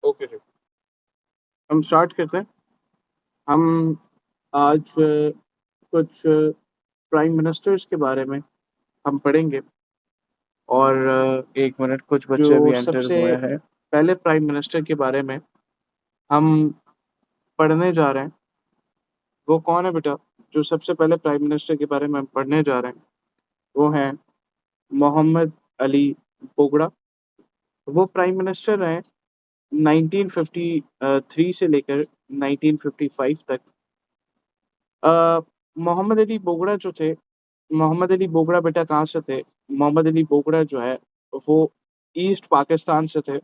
Okay जी, हम start करते हैं। हम आज कुछ प्राइम मिनिस्टर्स के बारे में हम पढ़ेंगे। और एक मिनट, कुछ बच्चे अभी जो एंटर सबसे हुए हैं। पहले प्राइम मिनिस्टर के बारे में हम पढ़ने जा रहे हैं, वो कौन है बेटा? जो सबसे पहले प्राइम मिनिस्टर के बारे में हम पढ़ने जा रहे हैं वो है मोहम्मद अली बोगड़ा। वो प्राइम मिनिस्टर रहे 1953 से लेकर 1955 तक। अ, मोहम्मद अली बोगड़ा जो थे, मोहम्मद अली बोगड़ा बेटा कहाँ से थे? मोहम्मद अली बोगड़ा जो है वो ईस्ट पाकिस्तान से थे।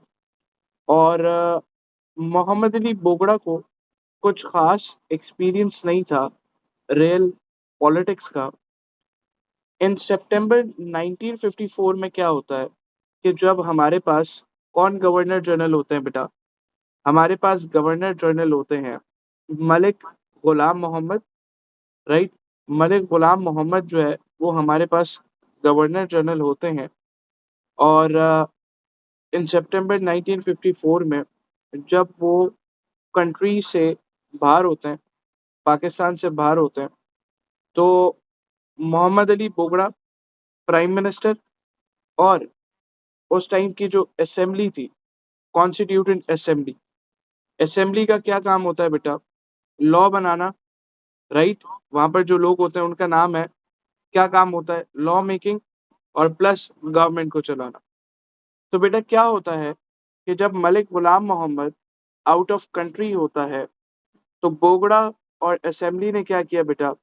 और मोहम्मद अली बोगड़ा को कुछ खास एक्सपीरियंस नहीं था रियल पॉलिटिक्स का। इन सितंबर 1954 में क्या होता है कि जब हमारे पास कौन गवर्नर जनरल होते हैं बेटा? हमारे पास गवर्नर जनरल होते हैं मलिक गुलाम मोहम्मद, राइट। मलिक गुलाम मोहम्मद जो है वो हमारे पास गवर्नर जनरल होते हैं। और इन सितंबर 1954 में जब वो कंट्री से बाहर होते हैं, पाकिस्तान से बाहर होते हैं, तो मोहम्मद अली बोगड़ा प्राइम मिनिस्टर और उस टाइम की जो असेंबली थी, कॉन्स्टिट्यूटेंट असेंबली, असेंबली का क्या काम होता है बेटा? लॉ बनाना, राइट। वहां पर जो लोग होते हैं उनका नाम है, क्या काम होता है? लॉ मेकिंग और प्लस गवर्नमेंट को चलाना। तो बेटा क्या होता है कि जब मलिक गुलाम मोहम्मद आउट ऑफ कंट्री होता है तो बोगड़ा और असेंबली ने क्या किया बेटा?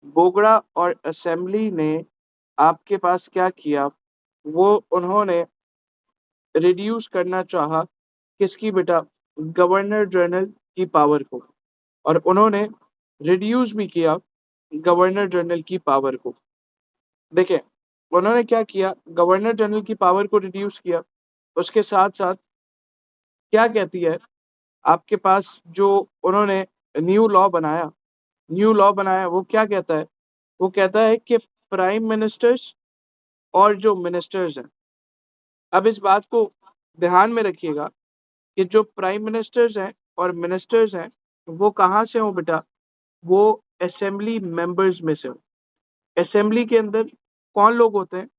बोगड़ा और असेंबली ने आपके पास क्या किया? वो उन्होंने रिड्यूस करना चाहा, किसकी बेटा? गवर्नर जनरल की पावर को। और उन्होंने रिड्यूस भी किया गवर्नर जनरल की पावर को। देखें, उन्होंने क्या किया? गवर्नर जनरल की पावर को रिड्यूस किया। उसके साथ साथ क्या कहती है आपके पास जो उन्होंने न्यू लॉ बनाया, न्यू लॉ बनाया वो क्या कहता है? वो कहता है कि प्राइम मिनिस्टर्स और जो मिनिस्टर्स हैं, अब इस बात को ध्यान में रखिएगा कि जो प्राइम मिनिस्टर्स हैं और मिनिस्टर्स हैं वो कहाँ से हो बेटा? वो असेंबली मेंबर्स में से हो। असेंबली के अंदर कौन लोग होते हैं?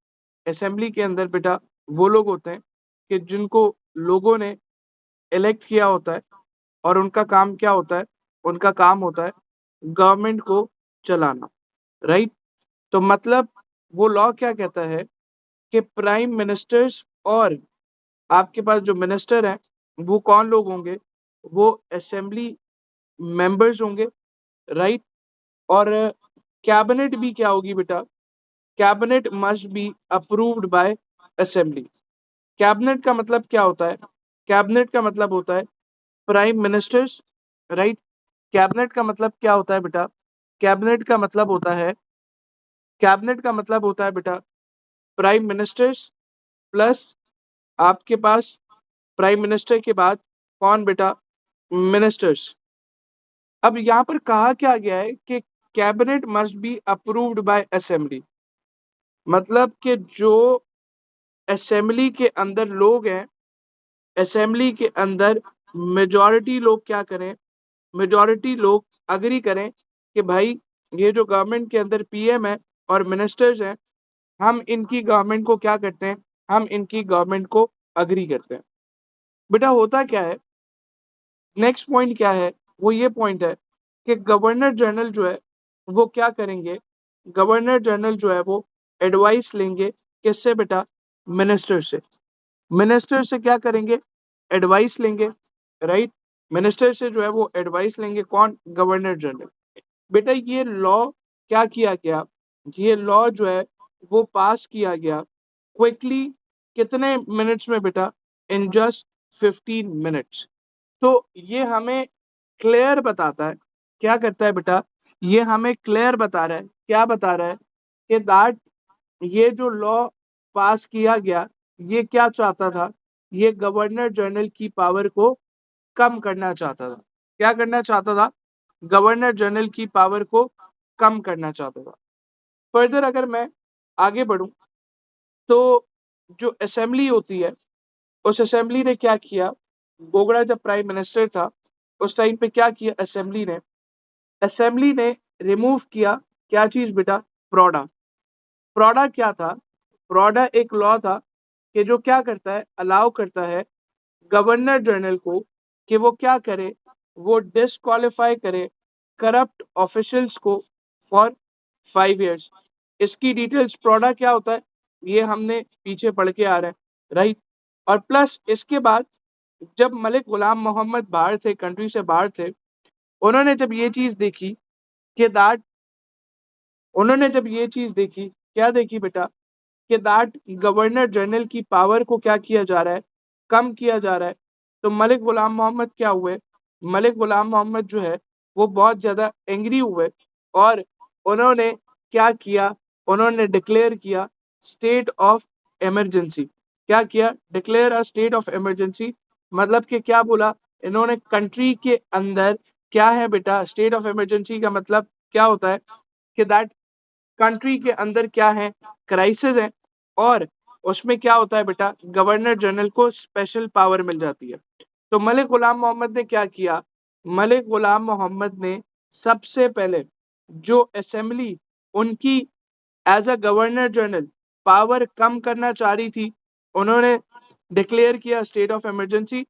असेंबली के अंदर बेटा वो लोग होते हैं कि जिनको लोगों ने इलेक्ट किया होता है। और उनका काम क्या होता है? उनका काम होता है गवर्नमेंट को चलाना, राइट। तो मतलब वो लॉ क्या कहता है कि प्राइम मिनिस्टर्स और आपके पास जो मिनिस्टर हैं वो कौन लोग होंगे? वो असेंबली मेंबर्स होंगे, राइट। और कैबिनेट भी क्या होगी बेटा? Cabinet must be approved by assembly. Cabinet का मतलब क्या होता है? कैबिनेट का मतलब होता है प्राइम मिनिस्टर्स, राइट। कैबिनेट का मतलब क्या होता है बेटा? कैबिनेट का मतलब होता है, कैबिनेट का मतलब होता है बेटा प्राइम मिनिस्टर्स प्लस आपके पास प्राइम मिनिस्टर के बाद कौन बेटा? मिनिस्टर्स। अब यहाँ पर कहा क्या गया है कि cabinet must be approved by assembly. मतलब कि जो असेंबली के अंदर लोग हैं, असेंबली के अंदर मेजॉरिटी लोग क्या करें? मेजॉरिटी लोग अग्री करें कि भाई ये जो गवर्नमेंट के अंदर पीएम है और मिनिस्टर्स हैं, हम इनकी गवर्नमेंट को क्या करते हैं? हम इनकी गवर्नमेंट को अग्री करते हैं। बेटा होता क्या है, नेक्स्ट पॉइंट क्या है? वो ये पॉइंट है कि गवर्नर जनरल जो है वो क्या करेंगे? गवर्नर जनरल जो है वो एडवाइस लेंगे, किससे बेटा? मिनिस्टर से। मिनिस्टर से क्या करेंगे? एडवाइस लेंगे, राइट। मिनिस्टर से जो है वो एडवाइस लेंगे, कौन? Governor general. बेटा ये लॉ क्या किया गया? ये लॉ जो है वो पास किया गया क्विकली, कितने मिनट्स में बेटा? In just 15 minutes. तो ये हमें क्लियर बताता है, क्या करता है बेटा? ये हमें क्लियर बता रहा है, क्या बता रहा है? कि दैट ये जो लॉ पास किया गया, ये क्या चाहता था? ये गवर्नर जनरल की पावर को कम करना चाहता था। क्या करना चाहता था? गवर्नर जनरल की पावर को कम करना चाहता था। फर्दर अगर मैं आगे बढ़ूं तो जो असेंबली होती है, उस असेंबली ने क्या किया? बोगड़ा जब प्राइम मिनिस्टर था उस टाइम पे क्या किया असेंबली ने रिमूव किया क्या चीज बेटा, प्रोडा। प्रोडा क्या था, प्रोडा एक लॉ था कि जो क्या करता है, अलाउ करता है गवर्नर जनरल को कि वो क्या करे, वो डिस्क्वालीफाई करे करप्ट ऑफिशियल्स को फॉर 5 years। इसकी डिटेल्स, प्रोडा क्या होता है ये हमने पीछे पढ़ के आ रहे हैं, राइट। और प्लस इसके बाद जब मलिक गुलाम मोहम्मद बाहर थे, कंट्री से बाहर थे, उन्होंने जब ये चीज देखी कि दैट उन्होंने जब ये चीज देखी, क्या देखी बेटा, कि दैट गवर्नर जनरल की पावर को क्या किया जा रहा है, कम किया जा रहा है। तो मलिक गुलाम मोहम्मद क्या हुए, मलिक गुलाम मोहम्मद जो है वो बहुत ज्यादा एंग्री हुए और उन्होंने क्या किया, उन्होंने डिक्लेयर किया स्टेट ऑफ इमरजेंसी। क्या किया, declare a state of emergency. मतलब कि क्या बोला इन्होंने, कंट्री के अंदर क्या है बेटा, स्टेट ऑफ इमरजेंसी का मतलब क्या होता है कि दैट कंट्री के अंदर क्या है, क्राइसिस है, और उसमें क्या होता है बेटा, गवर्नर जनरल को स्पेशल पावर मिल जाती है। तो मलिक गुलाम मोहम्मद ने क्या किया, मलिक गुलाम मोहम्मद ने सबसे पहले जो असेंबली उनकी as a governor general power कम करना चाह रही थी, उन्होंने डिक्लेयर किया state of emergency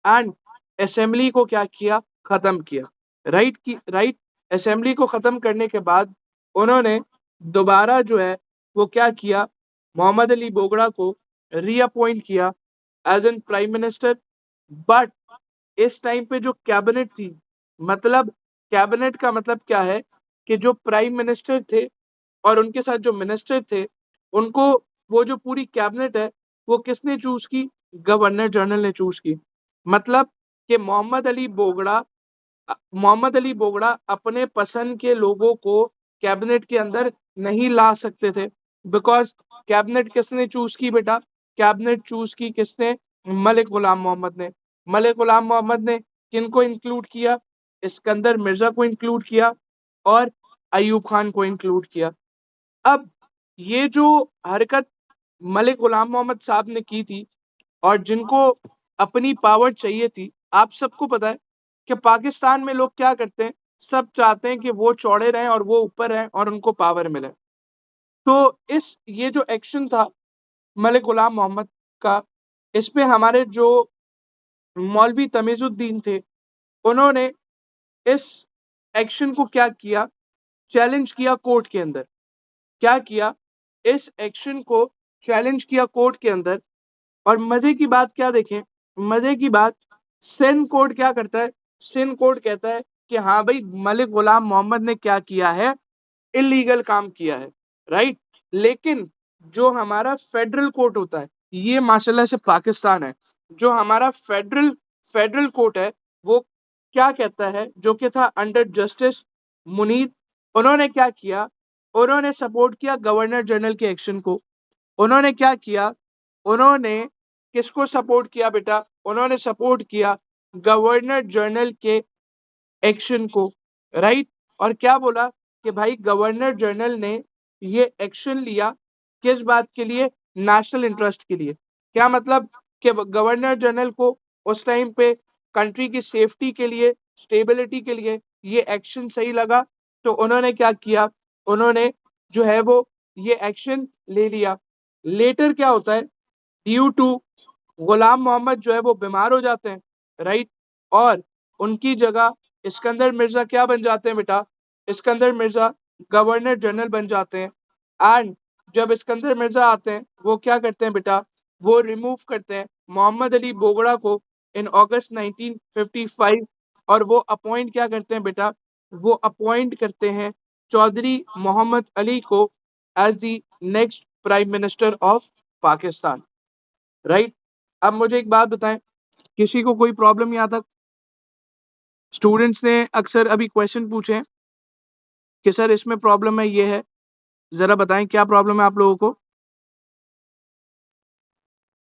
and assembly को क्या किया, खत्म किया। राइट, असेंबली को खत्म करने के बाद उन्होंने दोबारा जो है वो क्या किया, मोहम्मद अली बोगड़ा को रीअपॉइंट किया as an prime minister. But इस टाइम पे जो कैबिनेट थी, मतलब कैबिनेट का मतलब क्या है कि जो प्राइम मिनिस्टर थे और उनके साथ जो मिनिस्टर थे, उनको, वो जो पूरी कैबिनेट है वो किसने चूज की, गवर्नर जनरल ने चूज की। मतलब कि मोहम्मद अली बोगड़ा अपने पसंद के लोगों को कैबिनेट के अंदर नहीं ला सकते थे, बिकॉज कैबिनेट किसने चूज की बेटा, कैबिनेट चूज की किसने, मलिक गुलाम मोहम्मद ने। मलिक गुलाम मोहम्मद ने किनको इंक्लूड किया, इस्कंदर मिर्जा को इंक्लूड किया और अयूब खान को इंक्लूड किया। अब ये जो हरकत मलिक गुलाम मोहम्मद साहब ने की थी और जिनको अपनी पावर चाहिए थी, आप सबको पता है कि पाकिस्तान में लोग क्या करते हैं, सब चाहते हैं कि वो चौड़े रहें और वो ऊपर रहें और उनको पावर मिले। तो इस ये जो एक्शन था मलिक गुलाम मोहम्मद का, इस पे हमारे जो मौलवी तमीजुद्दीन थे, उन्होंने इस एक्शन को क्या किया, चैलेंज किया कोर्ट के अंदर। क्या किया, इस एक्शन को चैलेंज किया कोर्ट के अंदर। और मजे की बात क्या देखें, मजे की बात, सिंध कोर्ट क्या करता है, सिंध कोर्ट कहता है कि हाँ भाई मलिक गुलाम मोहम्मद ने क्या किया है, इलीगल काम किया है, राइट। लेकिन जो हमारा फेडरल कोर्ट होता है, ये माशाल्लाह से पाकिस्तान है, जो हमारा फेडरल फेडरल कोर्ट है, वो क्या कहता है, जो कि था अंडर जस्टिस मुनीर, उन्होंने क्या किया, उन्होंने सपोर्ट किया गवर्नर जनरल के एक्शन को। उन्होंने क्या किया, उन्होंने किसको सपोर्ट किया बेटा, उन्होंने सपोर्ट किया गवर्नर जनरल के एक्शन को, राइट। और क्या बोला कि भाई गवर्नर जनरल ने ये एक्शन लिया किस बात के लिए, नेशनल इंटरेस्ट के लिए। क्या मतलब कि गवर्नर जनरल को उस टाइम पे कंट्री की सेफ्टी के लिए, स्टेबिलिटी के लिए ये एक्शन सही लगा, तो उन्होंने क्या किया, उन्होंने जो है वो ये एक्शन ले लिया। लेटर क्या होता है, ड्यू टू गुलाम मोहम्मद जो है वो बीमार हो जाते हैं, राइट। और उनकी जगह इस्कंदर मिर्जा क्या बन जाते हैं बेटा, इस्कंदर मिर्जा गवर्नर जनरल बन जाते हैं। एंड जब इस्कंदर मिर्जा आते हैं, वो क्या करते हैं बेटा, वो रिमूव करते हैं मोहम्मद अली बोगड़ा को इन अगस्त 1955। और वो अपॉइंट क्या करते हैं बेटा, वो अपॉइंट करते हैं चौधरी मोहम्मद अली को as the next prime minister of Pakistan, right. अब मुझे एक बात बताएं, किसी को कोई प्रॉब्लम यहाँ तक, स्टूडेंट्स ने अक्सर अभी क्वेश्चन पूछे हैं कि सर इसमें प्रॉब्लम है, ये है, जरा बताएं क्या प्रॉब्लम है आप लोगों को।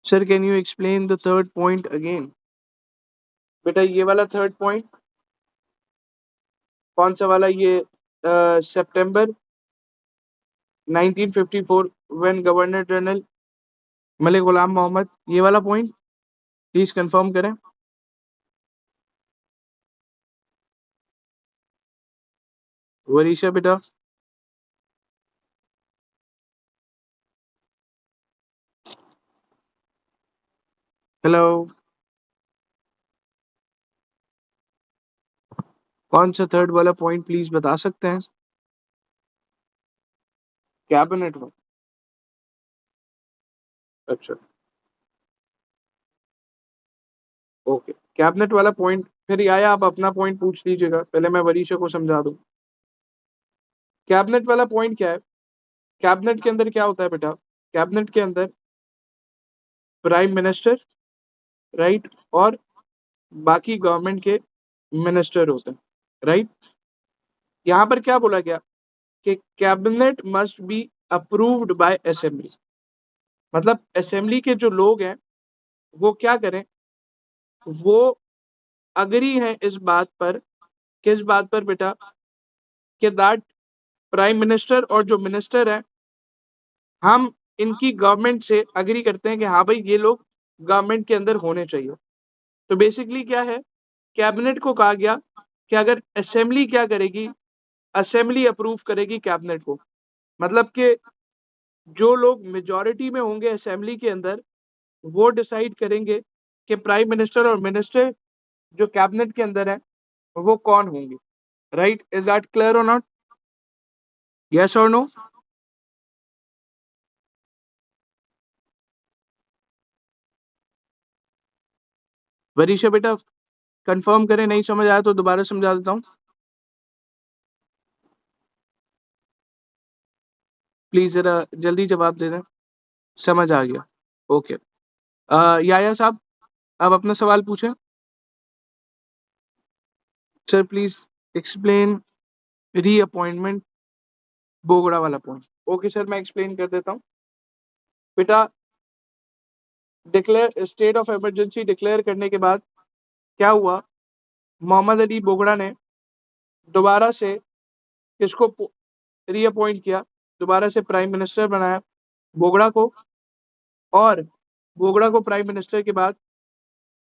Sir can you explain the third point again. बेटा ये वाला थर्ड पॉइंट कौन सा वाला, ये सितंबर 1954 व्हेन गवर्नर जनरल मलिक गुलाम मोहम्मद, ये वाला पॉइंट प्लीज कंफर्म करें। वरीशा बेटा, हेलो, कौन सा थर्ड वाला पॉइंट प्लीज बता सकते हैं? कैबिनेट में। अच्छा, ओके, कैबिनेट वाला पॉइंट फिर आया, आप अपना पॉइंट पूछ लीजिएगा, पहले मैं वरीशा को समझा दूं। कैबिनेट वाला पॉइंट क्या है? कैबिनेट के अंदर क्या होता है बेटा? कैबिनेट के अंदर प्राइम मिनिस्टर, राइट, और बाकी गवर्नमेंट के मिनिस्टर होते हैं, राइट। यहाँ पर क्या बोला गया कि cabinet must be approved by assembly. मतलब असेंबली के जो लोग हैं वो क्या करें, वो अग्री हैं इस बात पर। किस बात पर बेटा? कि दैट प्राइम मिनिस्टर और जो मिनिस्टर है, हम इनकी गवर्नमेंट से अग्री करते हैं कि हाँ भाई ये लोग गवर्नमेंट के अंदर होने चाहिए। तो बेसिकली क्या है, कैबिनेट को कहा गया कि अगर असेंबली क्या करेगी, असेंबली अप्रूव करेगी कैबिनेट को। मतलब कि जो लोग मेजॉरिटी में होंगे असेंबली के अंदर, वो डिसाइड करेंगे कि प्राइम मिनिस्टर और मिनिस्टर जो कैबिनेट के अंदर है वो कौन होंगे। राइट, इज दैट क्लियर और नॉट? यस और नो? वरीशा बेटा, कंफर्म करें, नहीं समझ आया तो दोबारा समझा देता हूँ, प्लीज जरा जल्दी जवाब दे दें। समझ आ गया, ओके। याया साहब, आप अपना सवाल पूछें। Sir please explain reappointment Bogra वाला पॉइंट। ओके सर, मैं एक्सप्लेन कर देता हूँ बेटा। Declare state of emergency declare करने के बाद क्या हुआ, मोहम्मद अली बोगड़ा ने दोबारा से किसको रीअपॉइंट किया, दोबारा से प्राइम मिनिस्टर बनाया बोगड़ा को। और बोगड़ा को प्राइम मिनिस्टर के बाद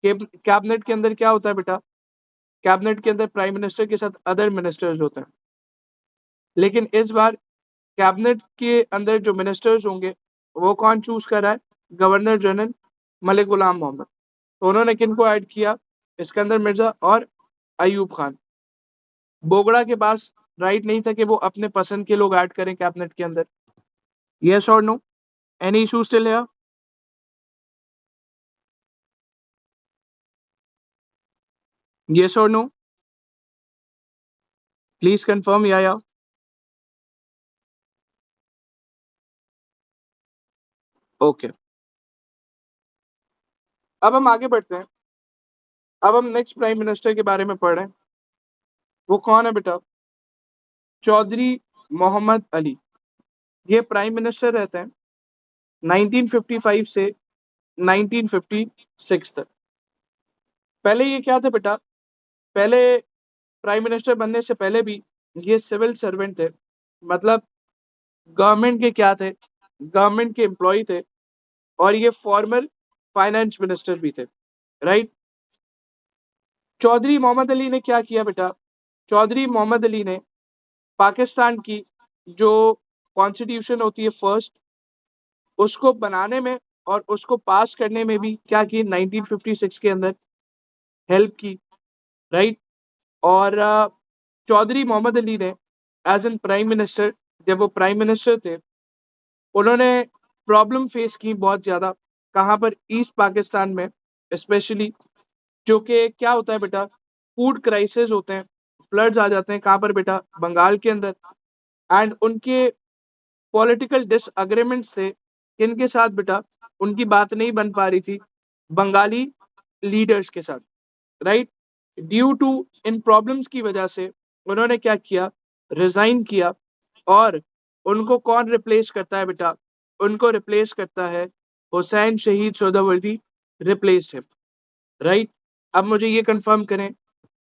कैबिनेट के अंदर क्या होता है बेटा? कैबिनेट के अंदर प्राइम मिनिस्टर के साथ अदर मिनिस्टर्स होते हैं। लेकिन इस बार कैबिनेट के अंदर जो मिनिस्टर्स होंगे वो कौन चूज कर रहा है? गवर्नर जनरल मलिक गुलाम मोहम्मद। तो उन्होंने किन को ऐड किया? इस्कंदर मिर्जा और अयूब खान। बोगड़ा के पास राइट नहीं था कि वो अपने पसंद के लोग ऐड करें कैबिनेट के अंदर। यस और नो? एनी इशू स्टिल है? यस और नो? प्लीज कंफर्म या ओके। अब हम आगे बढ़ते हैं। अब हम नेक्स्ट प्राइम मिनिस्टर के बारे में पढ़ रहे हैं। वो कौन है बेटा? चौधरी मोहम्मद अली। ये प्राइम मिनिस्टर रहते हैं 1955 से 1956 तक। पहले ये क्या थे बेटा? पहले प्राइम मिनिस्टर बनने से पहले भी ये सिविल सर्वेंट थे। मतलब गवर्नमेंट के क्या थे? गवर्नमेंट के एम्प्लॉय थे। और ये फॉर्मर फाइनेंस मिनिस्टर भी थे, राइट। चौधरी मोहम्मद अली ने क्या किया बेटा? चौधरी मोहम्मद अली ने पाकिस्तान की जो कॉन्स्टिट्यूशन होती है फर्स्ट, उसको बनाने में और उसको पास करने में भी क्या की, 1956 के अंदर हेल्प की, राइट। और चौधरी मोहम्मद अली ने एज एन प्राइम मिनिस्टर, जब वो प्राइम मिनिस्टर थे, उन्होंने प्रॉब्लम फेस की बहुत ज्यादा। कहाँ पर? ईस्ट पाकिस्तान में स्पेशली। जो कि क्या होता है बेटा, फूड क्राइसिस होते हैं, फ्लड्स आ जाते हैं। कहाँ पर बेटा? बंगाल के अंदर। एंड उनके पॉलिटिकल डिसएग्रीमेंट्स थे किनके साथ बेटा? उनकी बात नहीं बन पा रही थी बंगाली लीडर्स के साथ, राइट। ड्यू टू इन प्रॉब्लम्स की वजह से उन्होंने क्या किया, रिजाइन किया। और उनको कौन रिप्लेस करता है बेटा? उनको रिप्लेस करता है Hussain Shaheed Suhrawardy, replaced him, right. अब मुझे ये कंफर्म करें,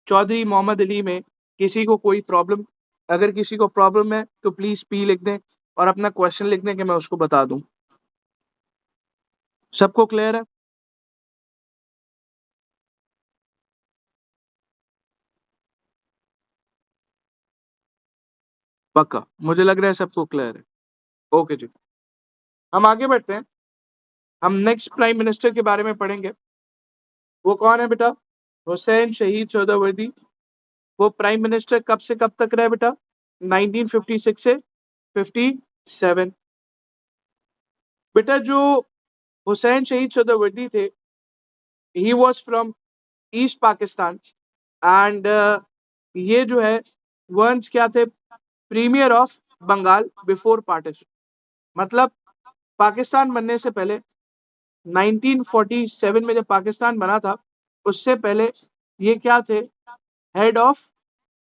चौधरी मोहम्मद अली में किसी को कोई प्रॉब्लम? अगर किसी को प्रॉब्लम है तो प्लीज पी लिख दें और अपना क्वेश्चन लिख दें कि मैं उसको बता दूं। सबको क्लियर है? पक्का, मुझे लग रहा है सबको क्लियर है। ओके जी, हम आगे बढ़ते हैं। हम नेक्स्ट प्राइम मिनिस्टर के बारे में पढ़ेंगे। वो कौन है बेटा? हुसैन शहीद सोहरावर्दी। वो प्राइम मिनिस्टर कब से कब तक रहे बेटा? 1956 से 57। बेटा जो हुसैन शहीद सोहरावर्दी थे, he was from East Pakistan and ये जो है वंस क्या थे? Premier of Bengal before partition. मतलब पाकिस्तान बनने से पहले 1947 में जब पाकिस्तान बना था, उससे पहले ये क्या थे? हेड ऑफ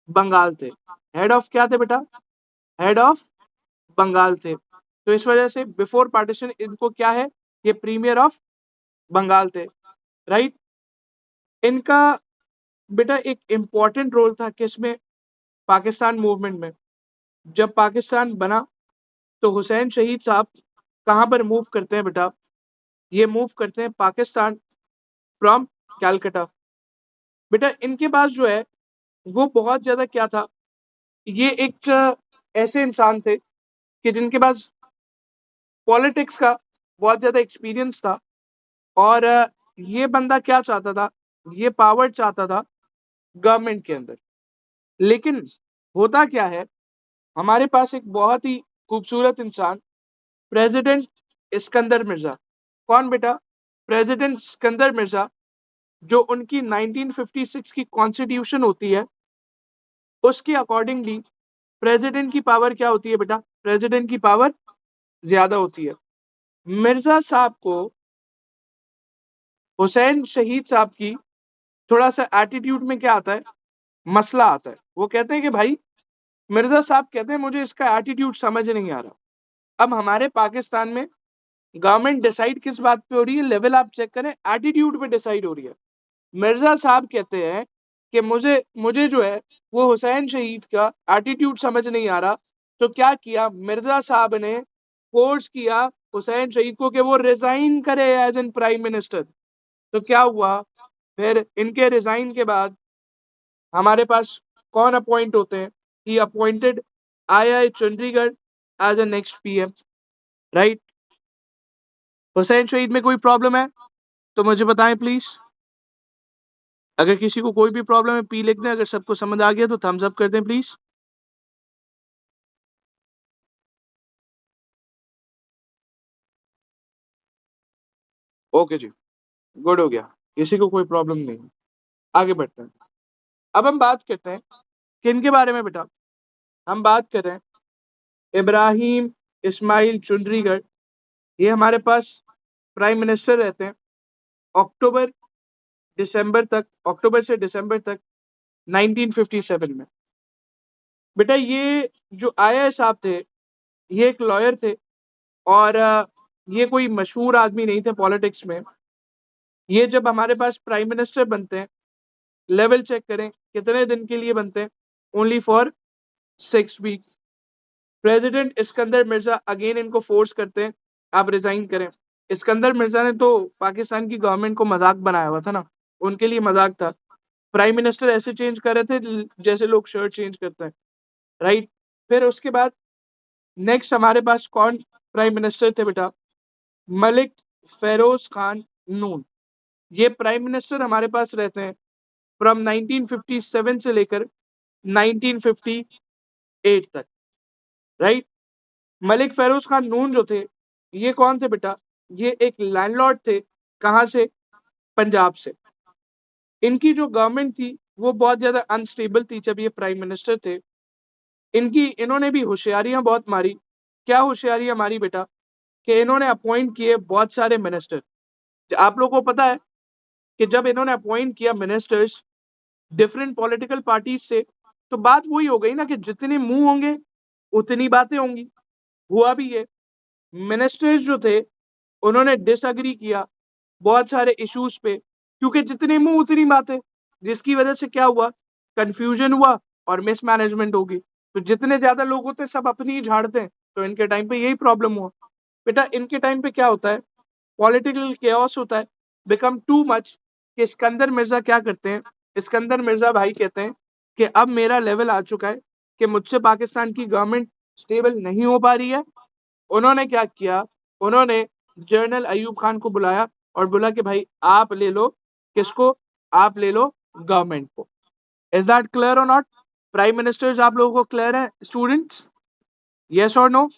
बंगाल थे। हेड ऑफ क्या थे बेटा? हेड ऑफ बंगाल थे। तो इस वजह से बिफोर पार्टीशन इनको क्या है? ये प्रीमियर ऑफ बंगाल थे, राइट। इनका बेटा एक इंपॉर्टेंट रोल था किसमें? पाकिस्तान मूवमेंट में। जब पाकिस्तान बना तो हुसैन शहीद साहब कहाँ पर मूव करते हैं बेटा? ये मूव करते हैं पाकिस्तान फ्रॉम कैलकाटा। बेटा इनके पास जो है वो बहुत ज्यादा क्या था? ये एक ऐसे इंसान थे कि जिनके पास पॉलिटिक्स का बहुत ज्यादा एक्सपीरियंस था। और ये बंदा क्या चाहता था? ये पावर चाहता था गवर्नमेंट के अंदर। लेकिन होता क्या है, हमारे पास एक बहुत ही खूबसूरत इंसान, प्रेसिडेंट इस्कंदर मिर्जा। कौन बेटा? प्रेसिडेंट सिकंदर मिर्जा। जो उनकी 1956 की कॉन्स्टिट्यूशन होती है, उसके अकॉर्डिंगली प्रेसिडेंट की पावर क्या होती है बेटा? प्रेसिडेंट की पावर ज्यादा होती है। मिर्जा साहब को हुसैन शहीद साहब की थोड़ा सा एटीट्यूड में क्या आता है? मसला आता है। वो कहते हैं कि भाई, मिर्जा साहब कहते हैं मुझे इसका एटीट्यूड समझ नहीं आ रहा। अब हमारे पाकिस्तान में गवर्नमेंट डिसाइड किस बात पे हो रही है? लेवल आप चेक करें, एटीट्यूड पे डिसाइड हो रही है। मिर्जा साहब कहते हैं कि मुझे मुझे जो है वो हुसैन शहीद का एटीट्यूड समझ नहीं आ रहा। तो क्या किया मिर्जा साहब ने? फोर्स किया हुसैन शहीद को कि वो रिजाइन करे एज एन प्राइम मिनिस्टर। तो क्या हुआ? फिर इनके रिजाइन के बाद हमारे पास कौन अपॉइंट होते हैं? He appointed I Chundrigar as a next PM, right. Hussain Shaheed में कोई प्रॉब्लम है तो मुझे बताएं प्लीज। अगर किसी को कोई भी प्रॉब्लम है पी लिख दें। अगर सबको समझ आ गया तो थम्स अप कर दें प्लीज। ओके जी, गुड हो गया। किसी को कोई प्रॉब्लम नहीं है। आगे बढ़ते हैं। अब हम बात करते हैं किन के बारे में बेटा? हम बात कर रहे हैं इब्राहिम इस्माइल चुनरीगढ़। ये हमारे पास प्राइम मिनिस्टर रहते हैं अक्टूबर अक्टूबर से दिसंबर तक 1957 में। बेटा ये जो आया साहब थे, ये एक लॉयर थे। और ये कोई मशहूर आदमी नहीं थे पॉलिटिक्स में। ये जब हमारे पास प्राइम मिनिस्टर बनते हैं, लेवल चेक करें कितने दिन के लिए बनते हैं? Only for 6 week. President Iskander Mirza again इनको फोर्स करते हैं आप रिजाइन करें। इस्कंदर मिर्जा ने तो पाकिस्तान की गवर्नमेंट को मजाक बनाया हुआ था ना, उनके लिए मजाक था। प्राइम मिनिस्टर ऐसे चेंज कर रहे थे जैसे लोग शर्ट चेंज करते हैं, राइट। फिर उसके बाद नेक्स्ट हमारे पास कौन प्राइम मिनिस्टर थे बेटा? मलिक फेरोज खान नून। ये प्राइम मिनिस्टर हमारे पास रहते हैं फ्रॉम 1957 से लेकर 1958 तक, राइट। मलिक फेरोज खान नून जो थे, ये कौन थे बेटा? ये एक लैंडलॉर्ड थे। कहां से? पंजाब से। इनकी जो गवर्नमेंट थी वो बहुत ज्यादा अनस्टेबल थी जब ये प्राइम मिनिस्टर थे। इन्होंने भी होशियारियां बहुत मारी। क्या होशियारियां मारी बेटा? कि इन्होंने अपॉइंट किए बहुत सारे मिनिस्टर। आप लोगों को पता है कि जब इन्होंने अपॉइंट किया मिनिस्टर्स डिफरेंट पॉलिटिकल पार्टीज से, तो बात वही हो गई ना कि जितने मुंह होंगे उतनी बातें होंगी। हुआ भी ये। मिनिस्टर्स जो थे उन्होंने डिसएग्री किया बहुत सारे इश्यूज पे, क्योंकि जितने मुंह उतनी बातें। जिसकी वजह से क्या हुआ? कंफ्यूजन हुआ और मिसमैनेजमेंट होगी। तो जितने ज्यादा लोग होते हैं सब अपनी ही झाड़ते हैं। तो इनके टाइम पे यही प्रॉब्लम हुआ। बेटा इनके टाइम पे क्या होता है? पॉलिटिकल केओस होता है, बिकम टू मच। कि सिकंदर मिर्जा क्या करते हैं? सिकंदर मिर्जा भाई कहते हैं कि अब मेरा लेवल आ चुका है, कि मुझसे पाकिस्तान की गवर्नमेंट स्टेबल नहीं हो पा रही है, उन्होंने क्या किया, उन्होंने जनरल अयूब खान को बुलाया और बोला कि भाई आप ले लो किसको, आप ले लो गवर्नमेंट को। इज दैट क्लियर और नॉट? प्राइम मिनिस्टर्स आप लोगों को क्लियर है स्टूडेंट्स? यस और नो?